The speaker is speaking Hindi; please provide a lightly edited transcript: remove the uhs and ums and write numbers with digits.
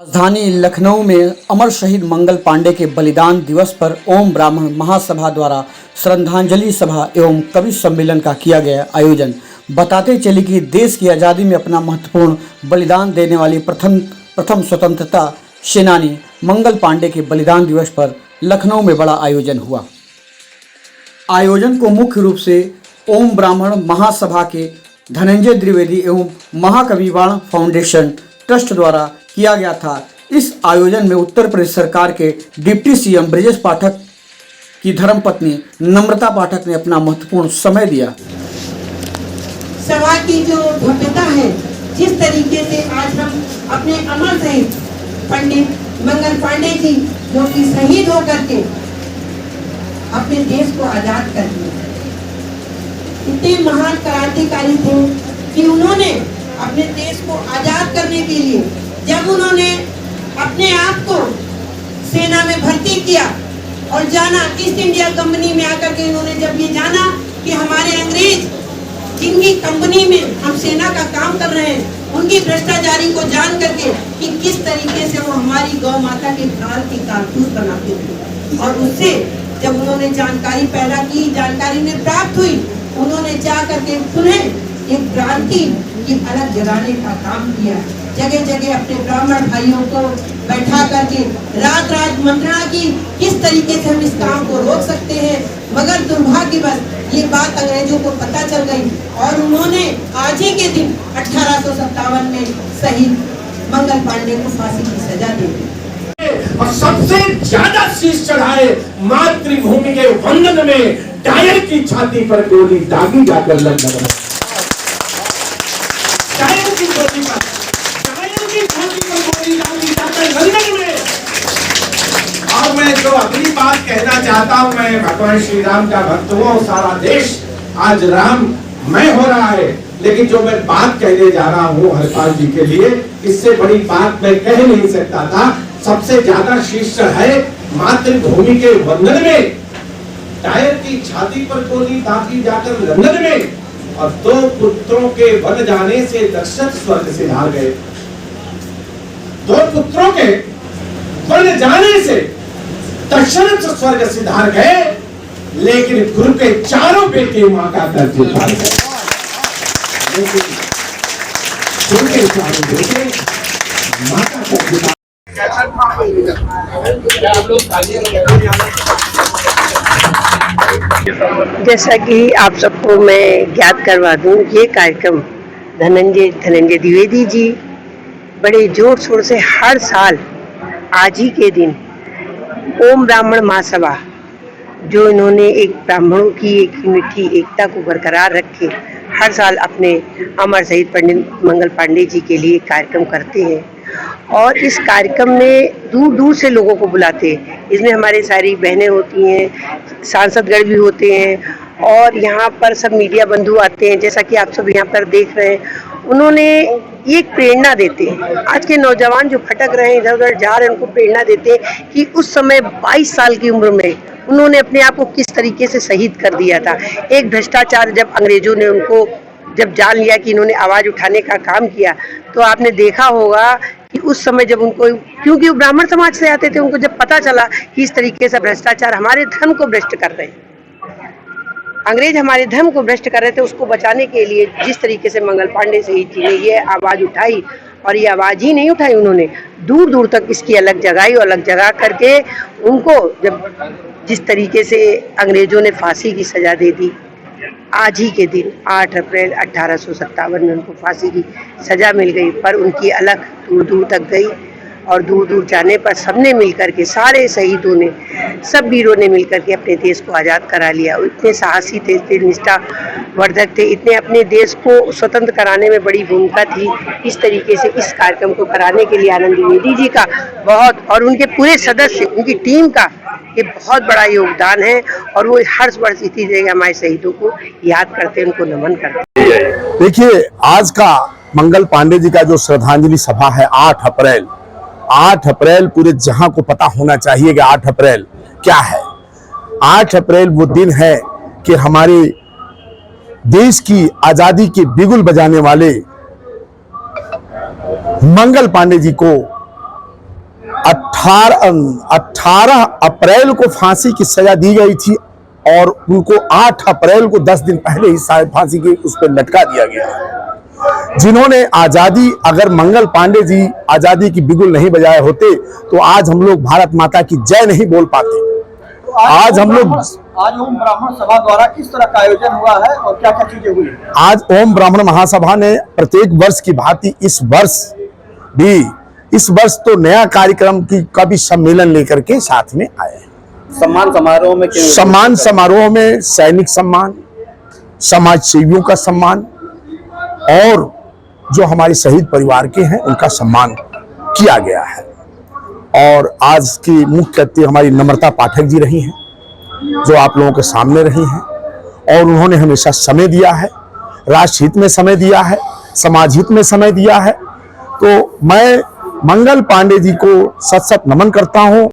राजधानी लखनऊ में अमर शहीद मंगल पांडे के बलिदान दिवस पर ओम ब्राह्मण महासभा द्वारा श्रद्धांजलि सभा एवं कवि सम्मेलन का किया गया आयोजन। बताते चले कि देश की आज़ादी में अपना महत्वपूर्ण बलिदान देने वाली प्रथम स्वतंत्रता सेनानी मंगल पांडे के बलिदान दिवस पर लखनऊ में बड़ा आयोजन हुआ। आयोजन को मुख्य रूप से ओम ब्राह्मण महासभा के धनंजय द्विवेदी एवं महाकविवाण फाउंडेशन ट्रस्ट द्वारा किया गया था। इस आयोजन में उत्तर प्रदेश सरकार के डिप्टी सीएम ब्रजेश पाठक की धर्मपत्नी नम्रता पाठक ने अपना महत्वपूर्ण समय दिया। सभा की जो भव्यता है, जिस तरीके से आज हम अपने अमर शहीद पंडित मंगल पांडे जी जो कि शहीद होकर के अपने देश को आजाद कर दिया, इतने महान क्रांतिकारी थे कि उन्होंने अपने देश को आजाद करने के लिए जब उन्होंने अपने आप को सेना में भर्ती किया और जाना, ईस्ट इंडिया कंपनी में आकर के उन्होंने जब ये जाना कि हमारे अंग्रेज जिनकी कंपनी में हम सेना का काम कर रहे हैं, उनकी भ्रष्टाचारी को जान करके कि किस तरीके से वो हमारी गौ माता के प्राण की कारतूस बनाते थे, और उससे जब उन्होंने जानकारी पैदा की, जानकारी में प्राप्त हुई, उन्होंने जा करके पुनः एक क्रांति की अलग जगाने का काम किया। जगह जगह अपने ब्राह्मण भाइयों को बैठा करके रात रात मंत्रणा की किस तरीके से हम इस काम को रोक सकते हैं, मगर दुर्भाग्यवश ये बात अंग्रेजों को पता चल गई और उन्होंने आज ही के दिन 1857 में शहीद मंगल पांडे को फांसी की सजा दे दी। और सबसे ज्यादा शीश चढ़ाए मातृभूमि के वंदन में टायर की छाती पर गोली दागी जाकर लंदन में, टायर की छाती पर गोली दागी जाकर लंदन में। और मैं जो अगली बात कहना चाहता हूं, मैं भगवान श्री राम का भक्त हूं, सारा देश आज राममय हो रहा है, लेकिन जो मैं बात कहने जा रहा हूं हरपाल जी के लिए, इससे बड़ी बात मैं कह नहीं सकता था। सबसे ज्यादा शीर्ष है मातृभूमि के वंदन में, टायर की छाती पर गोली दागी जाकर लंदन में, और 2 पुत्रों के बन जाने से दशरथ स्वर्ग सिधार गए। 2 पुत्रों के बन जाने से दशरथ स्वर्ग सिधार गए, लेकिन गुरु के 4 बेटे मां का दर्द उतार गए। लेकिन गुरु के 4 बेटे मां का दर्द उतार। जैसा कि आप सबको मैं ज्ञात करवा दूं, ये कार्यक्रम धनंजय द्विवेदी जी बड़े जोर शोर से हर साल आज ही के दिन ओम ब्राह्मण महासभा, जो इन्होंने एक ब्राह्मणों की एक यूनिटी एकता को बरकरार रखे, हर साल अपने अमर शहीद पंडित मंगल पांडे जी के लिए कार्यक्रम करते हैं। और इस कार्यक्रम में दूर दूर से लोगों को बुलाते हैं। इसमें हमारी सारी बहनें होती हैं, सांसदगण भी होते हैं, और यहाँ पर सब मीडिया बंधु आते हैं, जैसा कि आप सब यहाँ पर देख रहे हैं। उन्होंने एक प्रेरणा देते हैं, आज के नौजवान जो भटक रहे हैं, इधर उधर जा रहे हैं, उनको प्रेरणा देते हैं कि उस समय 22 साल की उम्र में उन्होंने अपने आप को किस तरीके से शहीद कर दिया था। एक भ्रष्टाचार जब अंग्रेजों ने उनको जब जान लिया कि इन्होंने आवाज़ उठाने का काम किया, तो आपने देखा होगा कि उस समय जब उनको, क्योंकि वो ब्राह्मण समाज से आते थे, उनको जब पता चला कि इस तरीके से भ्रष्टाचार हमारे धर्म को भ्रष्ट कर रहे हैं, अंग्रेज हमारे धर्म को भ्रष्ट कर रहे थे, उसको बचाने के लिए जिस तरीके से मंगल पांडे शहीद जी ने ये आवाज़ उठाई, और ये आवाज़ ही नहीं उठाई, उन्होंने दूर दूर तक इसकी अलग जगाई, और अलग जगा करके उनको जब जिस तरीके से अंग्रेजों ने फांसी की सजा दे दी, आज ही के दिन 8 अप्रैल 1857 में उनको फांसी की सजा मिल गई, पर उनकी अलग दूर दूर तक गई, और दूर दूर जाने पर सबने मिलकर के, सारे शहीदों ने, सब वीरों ने मिलकर के अपने देश को आज़ाद करा लिया। इतने साहसी थे, इतने निष्ठावर्धक थे, इतने अपने देश को स्वतंत्र कराने में बड़ी भूमिका थी। इस तरीके से इस कार्यक्रम को कराने के लिए आनंद द्विवेदी जी का बहुत, और उनके पूरे सदस्य, उनकी टीम का ये बहुत बड़ा योगदान है, और वो हर वर्ष इसी जगह हमारे शहीदों को याद करते हैं, उनको नमन करते हैं। देखिए, आज का मंगल पांडे जी का जो श्रद्धांजलि सभा है 8 अप्रैल पूरे जहां को पता होना चाहिए कि 8 अप्रैल क्या है। 8 अप्रैल वो दिन है कि हमारे देश की आजादी के बिगुल बजाने वाले मंगल पांडे जी को 18 अप्रैल को फांसी की सजा दी गई थी और उनको 8 अप्रैल को 10 दिन पहले ही शायद फांसी के उस पर लटका दिया गया। जिन्होंने आजादी, अगर मंगल पांडे जी आजादी की बिगुल नहीं बजाए होते तो आज हम लोग भारत माता की जय नहीं बोल पाते। आज हम लोग आज ओम ब्राह्मण सभा द्वारा किस तरह का आयोजन हुआ है और क्या क्या चीजें हुई? आज ओम ब्राह्मण महासभा ने प्रत्येक वर्ष की भांति इस वर्ष तो नया कार्यक्रम की कवि सम्मेलन लेकर के साथ में आए हैं। सम्मान समारोह में सैनिक सम्मान, समाज सेवियों का सम्मान और जो हमारे शहीद परिवार के हैं उनका सम्मान किया गया है। और आज की मुख्य अतिथि हमारी नम्रता पाठक जी रही हैं, जो आप लोगों के सामने रही हैं और उन्होंने हमेशा समय दिया है, राष्ट्रहित में समय दिया है, समाज हित में समय दिया है। तो मैं मंगल पांडे जी को सत सत नमन करता हूं।